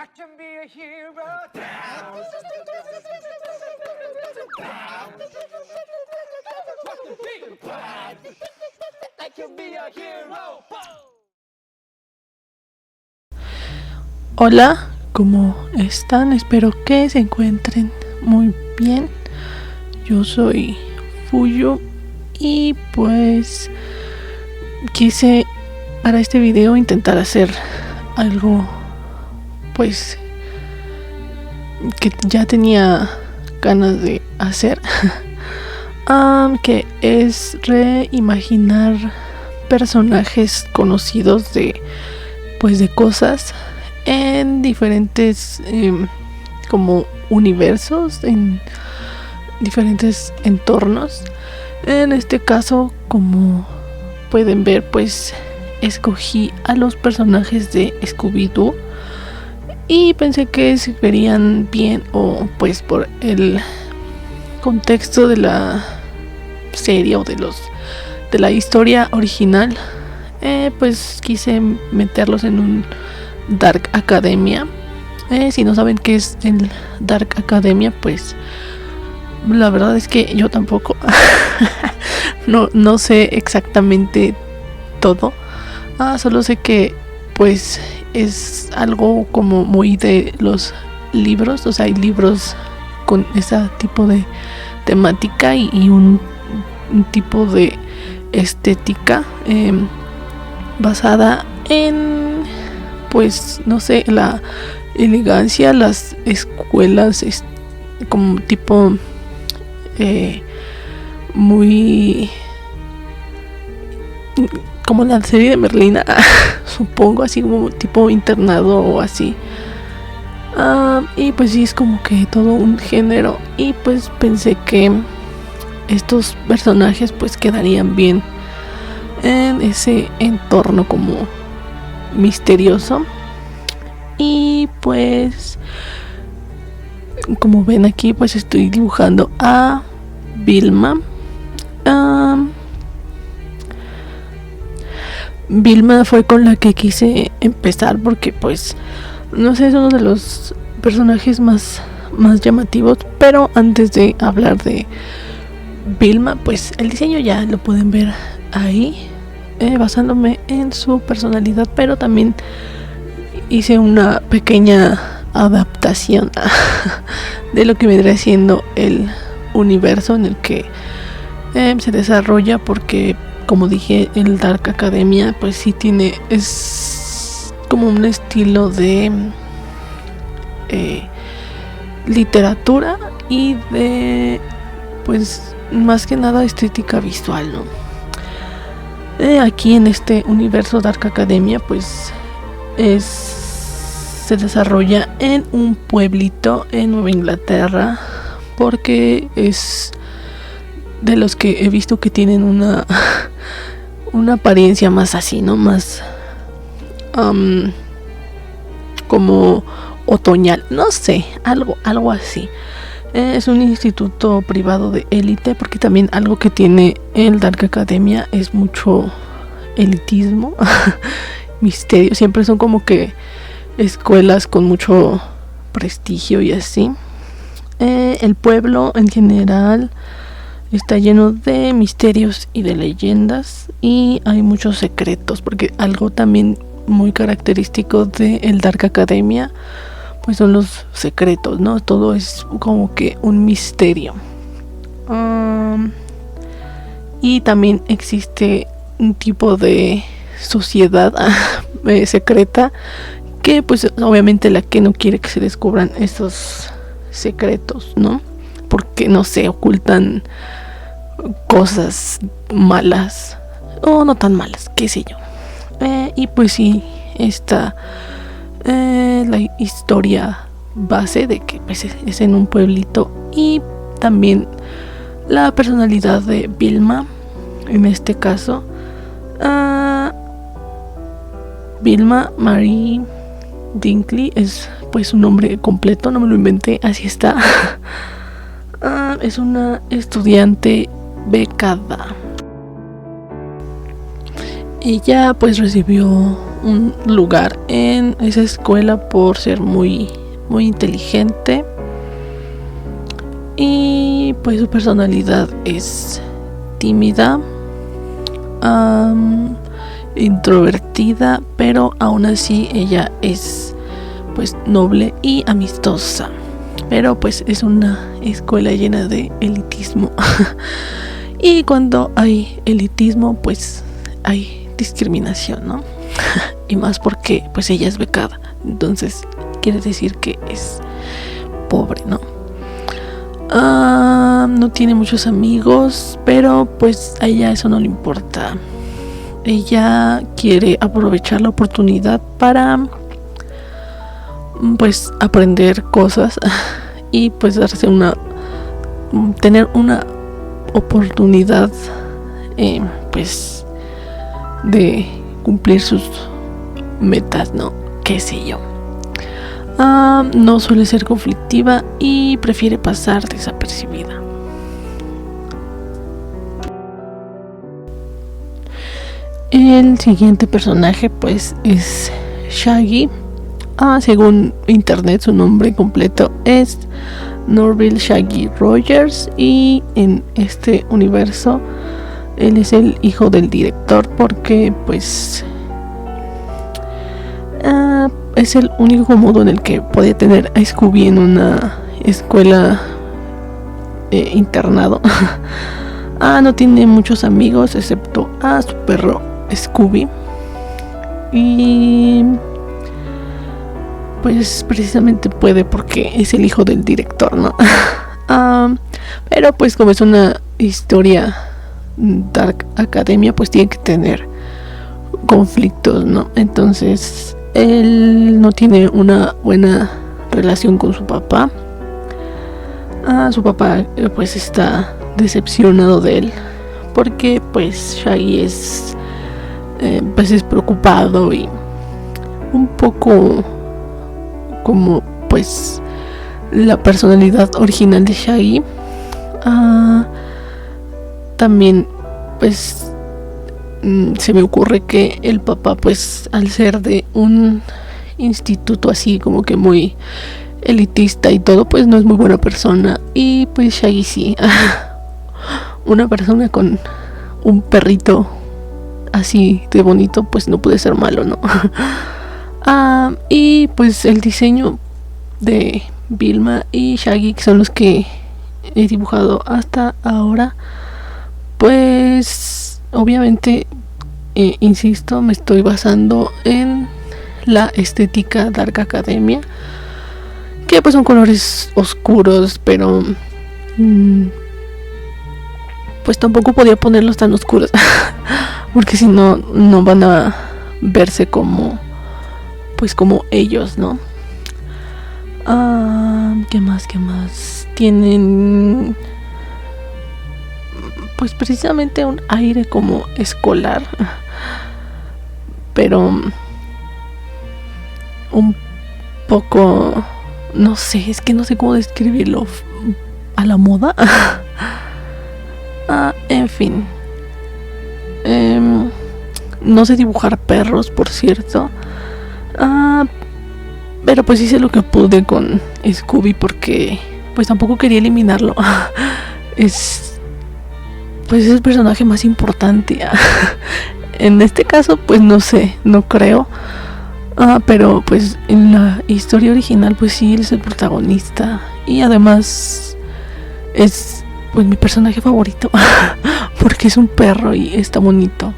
I can be a hero. I can be a hero. Hola, ¿cómo están? Espero que se encuentren muy bien. Yo soy Fuyu y pues quise para este video intentar hacer algo pues que ya tenía ganas de hacer, que es reimaginar personajes conocidos de cosas en diferentes como universos, en diferentes entornos. En este caso, como pueden ver, pues escogí a los personajes de Scooby-Doo y pensé que se verían bien, o pues por el contexto de la serie o de la historia original, pues quise meterlos en un Dark Academia. Si no saben qué es el Dark Academia, pues la verdad es que yo tampoco no sé exactamente todo. Solo sé que pues es algo como muy de los libros, o sea, hay libros con ese tipo de temática y un tipo de estética basada en, pues no sé, la elegancia, las escuelas como tipo muy como la serie de Merlina, supongo, así como tipo internado o así. Y pues sí, es como que todo un género, y pues pensé que estos personajes pues quedarían bien en ese entorno como misterioso. Y pues como ven aquí, pues estoy dibujando a Vilma. Vilma fue con la que quise empezar porque pues no sé, es uno de los personajes más llamativos. Pero antes de hablar de Vilma, pues el diseño ya lo pueden ver ahí, basándome en su personalidad, pero también hice una pequeña adaptación de lo que vendría siendo el universo en el que se desarrolla, porque como dije, el Dark Academia pues sí es como un estilo de literatura y de pues más que nada estética visual, ¿no? Aquí en este universo Dark Academia pues se desarrolla en un pueblito en Nueva Inglaterra, porque es de los que he visto que tienen una apariencia más así, ¿no? Más como otoñal, no sé, algo así. Es un instituto privado de élite, porque también algo que tiene el Dark Academia es mucho elitismo, misterio. Siempre son como que escuelas con mucho prestigio y así. El pueblo en general está lleno de misterios y de leyendas, y hay muchos secretos, porque algo también muy característico de el Dark Academia pues son los secretos, ¿no? Todo es como que un misterio. Y también existe un tipo de sociedad secreta, que pues obviamente la que no quiere que se descubran esos secretos, ¿no? Porque no se ocultan cosas malas, o no tan malas, qué sé yo. Y pues sí, está la historia base de que pues, es en un pueblito, y también la personalidad de Vilma en este caso. Vilma Marie Dinkley es pues su nombre completo, no me lo inventé, así está. Es una estudiante becada. Ella pues recibió un lugar en esa escuela por ser muy inteligente, y pues su personalidad es tímida, introvertida, pero aún así ella es pues noble y amistosa. Pero pues es una escuela llena de elitismo. Y cuando hay elitismo pues hay discriminación, ¿no? Y más porque pues ella es becada, entonces quiere decir que es pobre, ¿no? No tiene muchos amigos, pero pues a ella eso no le importa. Ella quiere aprovechar la oportunidad para pues aprender cosas y pues tener una oportunidad pues de cumplir sus metas, ¿no? Qué sé yo. No suele ser conflictiva y prefiere pasar desapercibida. El siguiente personaje pues es Shaggy. Según internet su nombre completo es Norville Shaggy Rogers, y en este universo él es el hijo del director porque pues es el único modo en el que puede tener a Scooby en una escuela internado. No tiene muchos amigos excepto a su perro Scooby, y pues precisamente puede porque es el hijo del director, ¿no? Pero pues como es una historia Dark Academia, pues tiene que tener conflictos, ¿no? Entonces él no tiene una buena relación con su papá. Su papá pues está decepcionado de él porque pues Shaggy es pues es preocupado y un poco como pues la personalidad original de Shaggy. También pues se me ocurre que el papá pues al ser de un instituto así como que muy elitista y todo, pues no es muy buena persona, y pues Shaggy sí. Una persona con un perrito así de bonito pues no puede ser malo, ¿no? Y pues el diseño de Vilma y Shaggy, que son los que he dibujado hasta ahora, pues obviamente insisto, me estoy basando en la estética Dark Academia, que pues son colores oscuros, pero pues tampoco podía ponerlos tan oscuros porque si no van a verse como pues como ellos, ¿no? ¿Qué más? Tienen pues precisamente un aire como escolar, pero un poco, no sé, es que no sé cómo describirlo, a la moda. En fin, no sé dibujar perros, por cierto. Pero pues hice lo que pude con Scooby porque pues tampoco quería eliminarlo. Es el personaje más importante. En este caso pues no sé, no creo. Pero pues en la historia original pues sí, él es el protagonista, y además es pues mi personaje favorito porque es un perro y está bonito.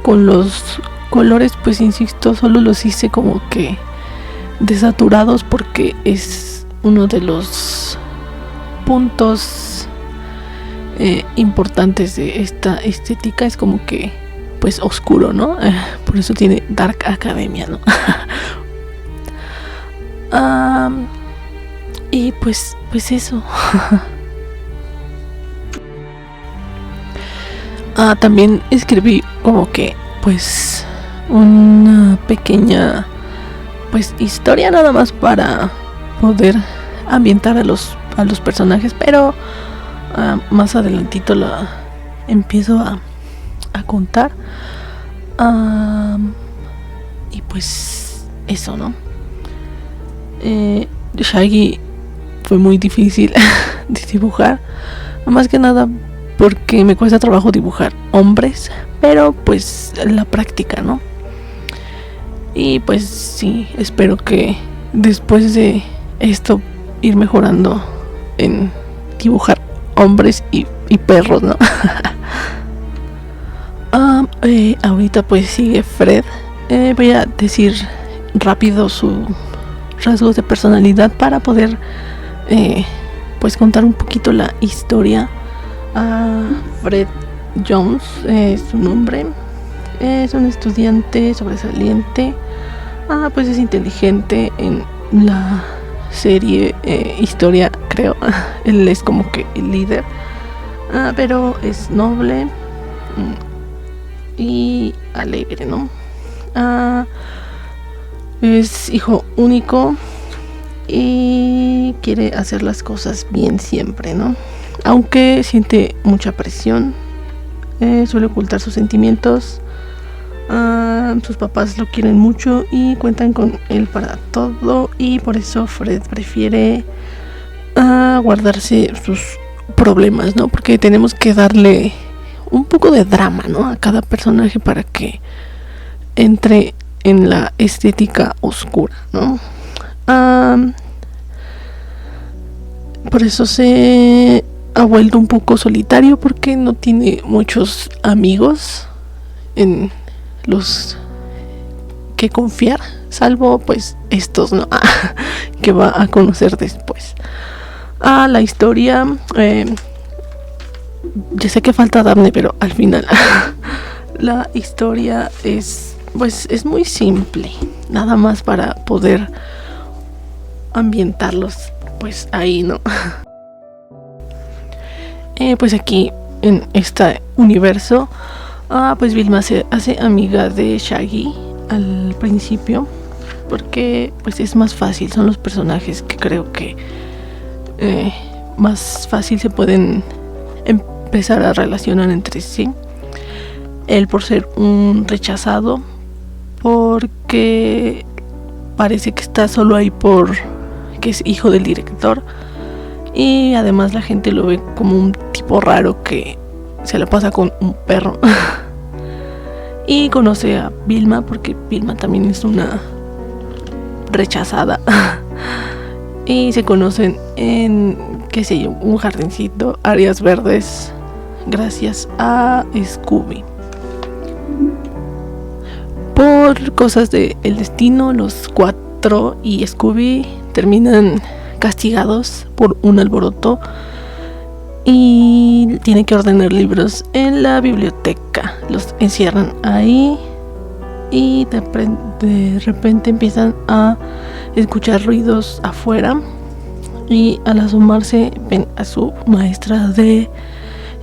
Con los colores pues insisto, solo los hice como que desaturados porque es uno de los puntos importantes de esta estética, es como que pues oscuro, ¿no? Por eso tiene Dark Academia, ¿no? Y pues eso. También escribí como que pues una pequeña pues historia nada más para poder ambientar a los personajes, pero más adelantito la empiezo a contar. Y pues eso, ¿no? Shaggy fue muy difícil de dibujar, más que nada porque me cuesta trabajo dibujar hombres, pero pues la práctica, ¿no? Y pues sí, espero que después de esto ir mejorando en dibujar hombres y perros, ¿no? Ahorita pues sigue Fred. Voy a decir rápido sus rasgos de personalidad para poder pues contar un poquito la historia. Fred Jones es su nombre. Es un estudiante sobresaliente. Pues es inteligente. En la serie historia, creo, él es como que el líder. Pero es noble y alegre, ¿no? Es hijo único y quiere hacer las cosas bien siempre, ¿no? Aunque siente mucha presión, suele ocultar sus sentimientos. Sus papás lo quieren mucho y cuentan con él para todo, y por eso Fred prefiere guardarse sus problemas, ¿no? Porque tenemos que darle un poco de drama, ¿no? A cada personaje para que entre en la estética oscura, ¿no? Por eso se ha vuelto un poco solitario, porque no tiene muchos amigos en los que confiar, salvo pues estos, ¿no? Que va a conocer después. La historia, ya sé que falta Daphne, pero al final la historia es muy simple, nada más para poder ambientarlos pues ahí, ¿no? Pues aquí en este universo, pues Vilma se hace amiga de Shaggy al principio, porque pues es más fácil, son los personajes que creo que más fácil se pueden empezar a relacionar entre sí. Él por ser un rechazado, porque parece que está solo ahí por que es hijo del director, y además la gente lo ve como un tipo raro que se la pasa con un perro. Y conoce a Vilma, porque Vilma también es una rechazada. Y se conocen en, qué sé yo, un jardincito, áreas verdes, gracias a Scooby. Por cosas del destino, los cuatro y Scooby terminan castigados por un alboroto y tienen que ordenar libros en la biblioteca. Los encierran ahí y de repente empiezan a escuchar ruidos afuera, y al asomarse ven a su maestra de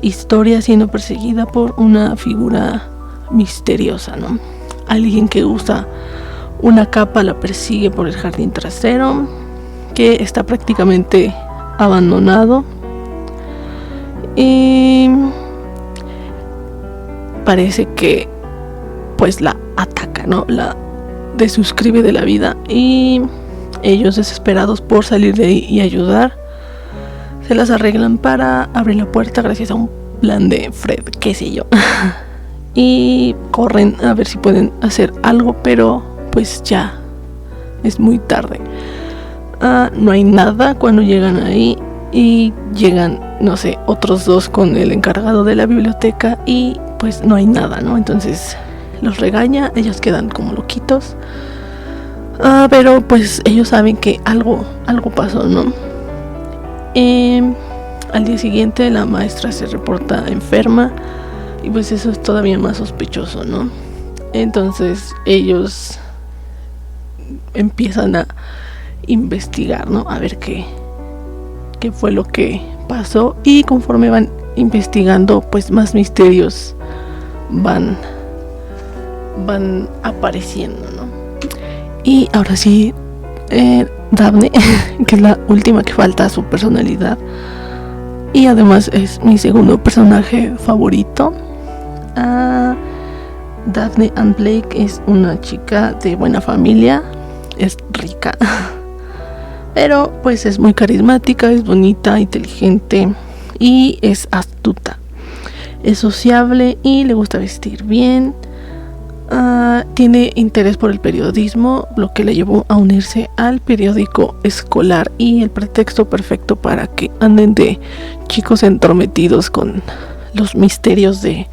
historia siendo perseguida por una figura misteriosa, ¿no? Alguien que usa una capa la persigue por el jardín trasero, que está prácticamente abandonado, y parece que pues la ataca, ¿no? La desuscribe de la vida, y ellos, desesperados por salir de ahí y ayudar, se las arreglan para abrir la puerta gracias a un plan de Fred, qué sé yo. Y corren a ver si pueden hacer algo, pero pues ya es muy tarde. No hay nada cuando llegan ahí, y llegan, no sé, otros dos con el encargado de la biblioteca, y pues no hay nada, ¿no? Entonces los regaña, ellos quedan como loquitos, pero pues ellos saben que algo pasó, ¿no? Al día siguiente la maestra se reporta enferma, y pues eso es todavía más sospechoso, ¿no? Entonces ellos empiezan a investigar, ¿no? A ver qué fue lo que pasó, y conforme van investigando, pues más misterios van apareciendo, ¿no? Y ahora sí, Daphne, que es la última que falta, su personalidad, y además es mi segundo personaje favorito. Daphne Ann Blake es una chica de buena familia, es rica, pero pues es muy carismática, es bonita, inteligente y es astuta. Es sociable y le gusta vestir bien. Tiene interés por el periodismo, lo que le llevó a unirse al periódico escolar y el pretexto perfecto para que anden de chicos entrometidos con los misterios de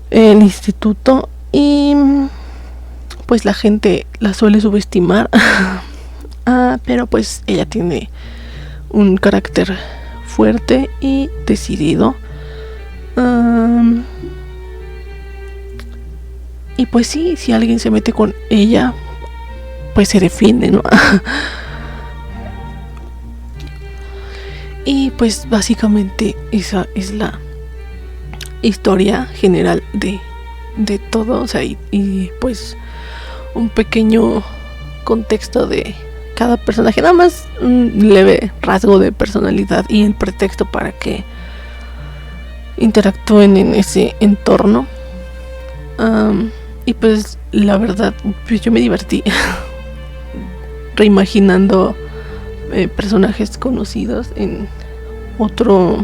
el instituto. Y pues la gente la suele subestimar, pero pues ella tiene un carácter fuerte y decidido. Y pues sí, si alguien se mete con ella, pues se defiende, ¿no? Y pues básicamente esa es la historia general de todo, o sea, y pues un pequeño contexto de cada personaje, nada más un leve rasgo de personalidad y el pretexto para que interactúen en ese entorno. Y pues la verdad, pues yo me divertí reimaginando personajes conocidos en otro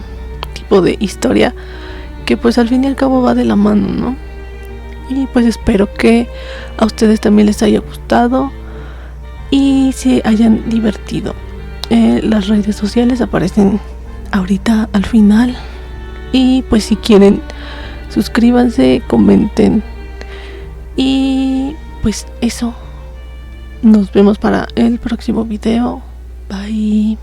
tipo de historia que pues al fin y al cabo va de la mano, ¿no? Y pues espero que a ustedes también les haya gustado y se hayan divertido. Las redes sociales aparecen ahorita al final y pues si quieren suscríbanse, comenten y pues eso. Nos vemos para el próximo video. Bye.